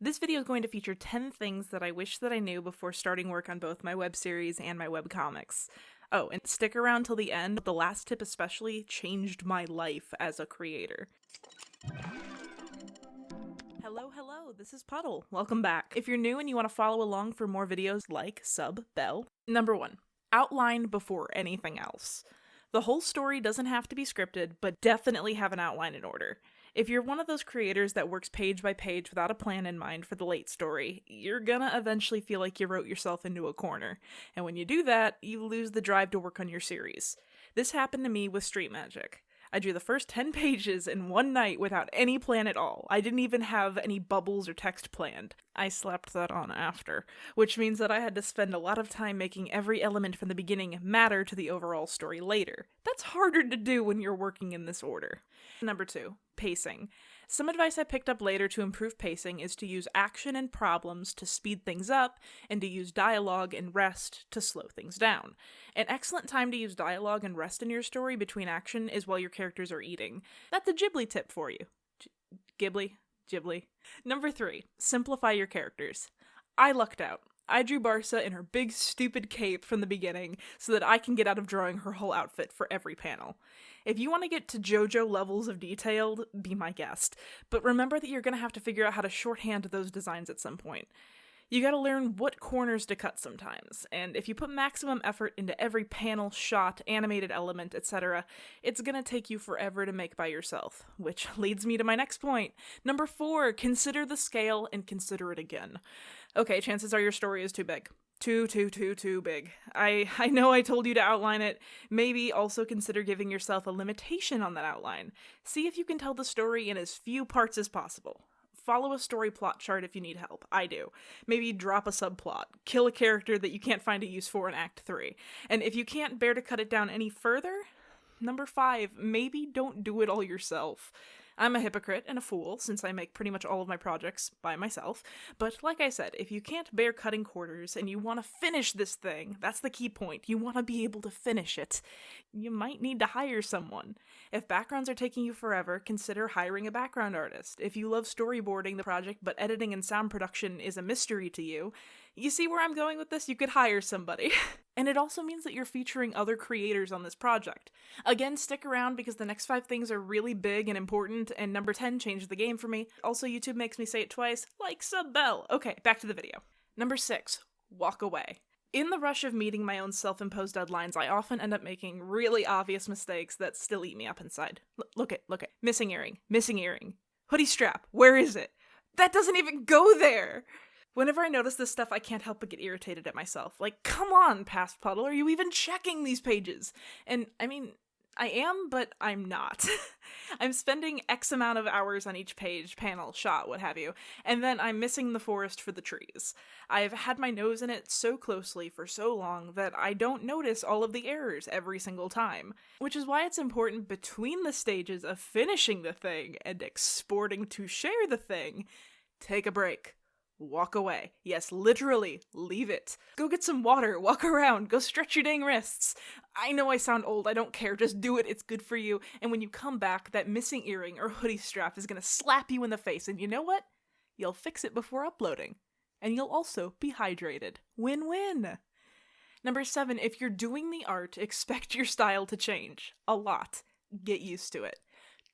This video is going to feature 10 things that I wish that I knew before starting work on both my web series and my webcomics. Oh, and stick around till the end. The last tip especially changed my life as a creator. Hello, this is Puddle. Welcome back. If you're new and you want to follow along for more videos, like, sub, bell. Number 1. Outline before anything else. The whole story doesn't have to be scripted, but definitely have an outline in order. If you're one of those creators that works page by page without a plan in mind for the late story, you're gonna eventually feel like you wrote yourself into a corner. And when you do that, you lose the drive to work on your series. This happened to me with Street Magic. I drew the first 10 pages in one night without any plan at all. I didn't even have any bubbles or text planned. I slapped that on after, which means that I had to spend a lot of time making every element from the beginning matter to the overall story later. That's harder to do when you're working in this order. Number 2, pacing. Some advice I picked up later to improve pacing is to use action and problems to speed things up, and to use dialogue and rest to slow things down. An excellent time to use dialogue and rest in your story between action is while your characters are eating. That's a Ghibli tip for you. Ghibli. Number 3, simplify your characters. I lucked out. I drew Barca in her big stupid cape from the beginning so that I can get out of drawing her whole outfit for every panel. If you want to get to JoJo levels of detailed, be my guest. But remember that you're going to have to figure out how to shorthand those designs at some point. You gotta learn what corners to cut sometimes, and if you put maximum effort into every panel, shot, animated element, etc., it's gonna take you forever to make by yourself. Which leads me to my next point. Number 4, consider the scale and consider it again. Okay, chances are your story is too big. Too big. I know I told you to outline it. Maybe also consider giving yourself a limitation on that outline. See if you can tell the story in as few parts as possible. Follow a story plot chart if you need help. I do. Maybe drop a subplot. Kill a character that you can't find a use for in Act 3. And if you can't bear to cut it down any further, number 5, maybe don't do it all yourself. I'm a hypocrite and a fool, since I make pretty much all of my projects by myself, but like I said, if you can't bear cutting corners and you want to finish this thing, that's the key point, you want to be able to finish it, you might need to hire someone. If backgrounds are taking you forever, consider hiring a background artist. If you love storyboarding the project but editing and sound production is a mystery to you, you see where I'm going with this? You could hire somebody. And it also means that you're featuring other creators on this project. Again, stick around because the next 5 things are really big and important, and number 10 changed the game for me. Also, YouTube makes me say it twice, like, sub, bell. Okay, back to the video. Number 6, walk away. In the rush of meeting my own self-imposed deadlines, I often end up making really obvious mistakes that still eat me up inside. Look it. Missing earring. Hoodie strap, where is it? That doesn't even go there! Whenever I notice this stuff, I can't help but get irritated at myself. Like, come on, past Puddle, are you even checking these pages? And, I mean, I am, but I'm not. I'm spending X amount of hours on each page, panel, shot, what have you, and then I'm missing the forest for the trees. I've had my nose in it so closely for so long that I don't notice all of the errors every single time. Which is why it's important between the stages of finishing the thing and exporting to share the thing, take a break. Walk away. Yes, literally, leave it. Go get some water, walk around, go stretch your dang wrists. I know I sound old, I don't care, just do it, it's good for you. And when you come back, that missing earring or hoodie strap is gonna slap you in the face, and you know what? You'll fix it before uploading. And you'll also be hydrated. Win-win! Number 7, if you're doing the art, expect your style to change. A lot. Get used to it.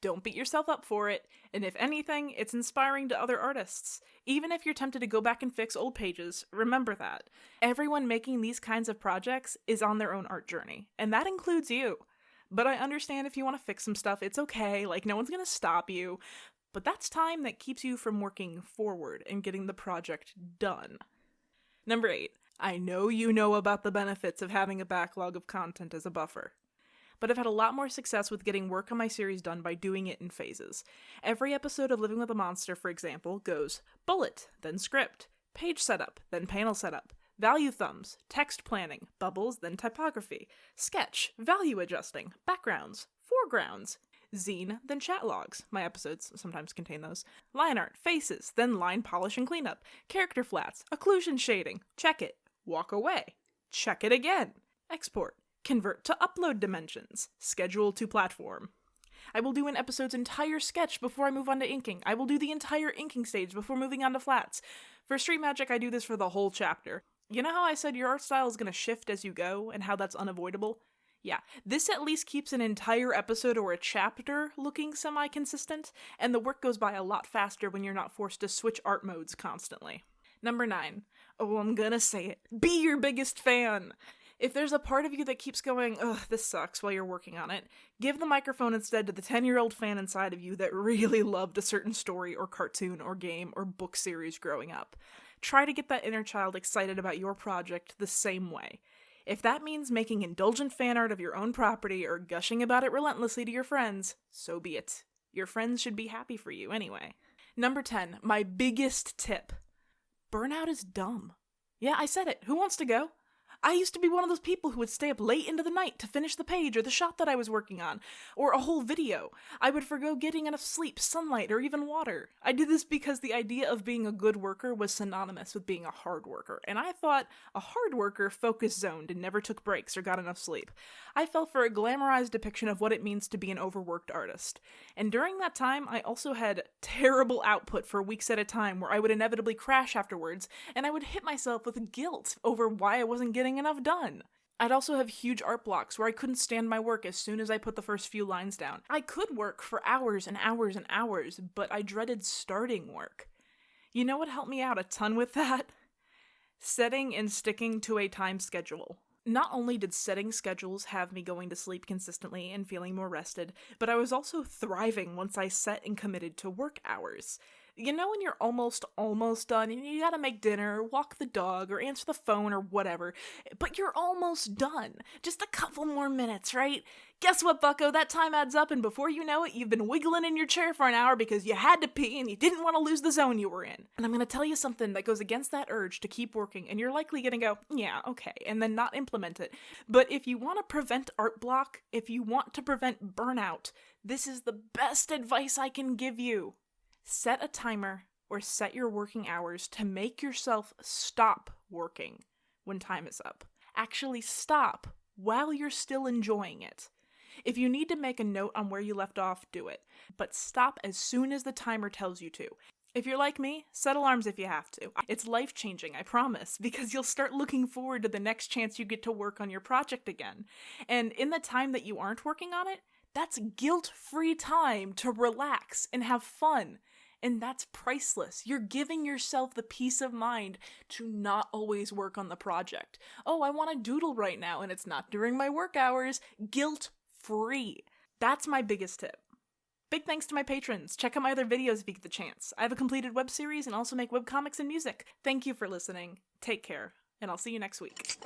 Don't beat yourself up for it, and if anything, it's inspiring to other artists. Even if you're tempted to go back and fix old pages, remember that. Everyone making these kinds of projects is on their own art journey, and that includes you. But I understand if you want to fix some stuff, it's okay, like no one's gonna stop you, but that's time that keeps you from working forward and getting the project done. Number 8, I know you know about the benefits of having a backlog of content as a buffer. But I've had a lot more success with getting work on my series done by doing it in phases. Every episode of Living with a Monster, for example, goes bullet, then script, page setup, then panel setup, value thumbs, text planning, bubbles, then typography, sketch, value adjusting, backgrounds, foregrounds, zine, then chat logs. My episodes sometimes contain those. Line art, faces, then line polish and cleanup, character flats, occlusion shading, check it, walk away, check it again, export, convert to upload dimensions, schedule to platform. I will do an episode's entire sketch before I move on to inking. I will do the entire inking stage before moving on to flats. For Street Magic, I do this for the whole chapter. You know how I said your art style is going to shift as you go, and how that's unavoidable? Yeah, this at least keeps an entire episode or a chapter looking semi-consistent, and the work goes by a lot faster when you're not forced to switch art modes constantly. Number 9. Oh, I'm gonna say it. Be your biggest fan! If there's a part of you that keeps going, ugh, this sucks while you're working on it, give the microphone instead to the 10-year-old fan inside of you that really loved a certain story or cartoon or game or book series growing up. Try to get that inner child excited about your project the same way. If that means making indulgent fan art of your own property or gushing about it relentlessly to your friends, so be it. Your friends should be happy for you anyway. Number 10, my biggest tip. Burnout is dumb. Yeah, I said it. Who wants to go? I used to be one of those people who would stay up late into the night to finish the page or the shot that I was working on, or a whole video. I would forgo getting enough sleep, sunlight, or even water. I did this because the idea of being a good worker was synonymous with being a hard worker, and I thought a hard worker focus zoned and never took breaks or got enough sleep. I fell for a glamorized depiction of what it means to be an overworked artist. And during that time, I also had terrible output for weeks at a time where I would inevitably crash afterwards, and I would hit myself with guilt over why I wasn't getting enough done. I'd also have huge art blocks where I couldn't stand my work as soon as I put the first few lines down. I could work for hours and hours and hours, but I dreaded starting work. You know what helped me out a ton with that? Setting and sticking to a time schedule. Not only did setting schedules have me going to sleep consistently and feeling more rested, but I was also thriving once I set and committed to work hours. You know when you're almost done and you gotta make dinner, walk the dog, or answer the phone or whatever, but you're almost done. Just a couple more minutes, right? Guess what, bucko? That time adds up, and before you know it, you've been wiggling in your chair for an hour because you had to pee and you didn't want to lose the zone you were in. And I'm gonna tell you something that goes against that urge to keep working, and you're likely gonna go, yeah, okay, and then not implement it. But if you want to prevent art block, if you want to prevent burnout, this is the best advice I can give you. Set a timer or set your working hours to make yourself stop working when time is up. Actually stop while you're still enjoying it. If you need to make a note on where you left off, do it. But stop as soon as the timer tells you to. If you're like me, set alarms if you have to. It's life-changing, I promise, because you'll start looking forward to the next chance you get to work on your project again. And in the time that you aren't working on it, that's guilt-free time to relax and have fun. And that's priceless. You're giving yourself the peace of mind to not always work on the project. Oh, I want to doodle right now and it's not during my work hours. Guilt-free. That's my biggest tip. Big thanks to my patrons. Check out my other videos if you get the chance. I have a completed web series and also make webcomics and music. Thank you for listening. Take care, and I'll see you next week.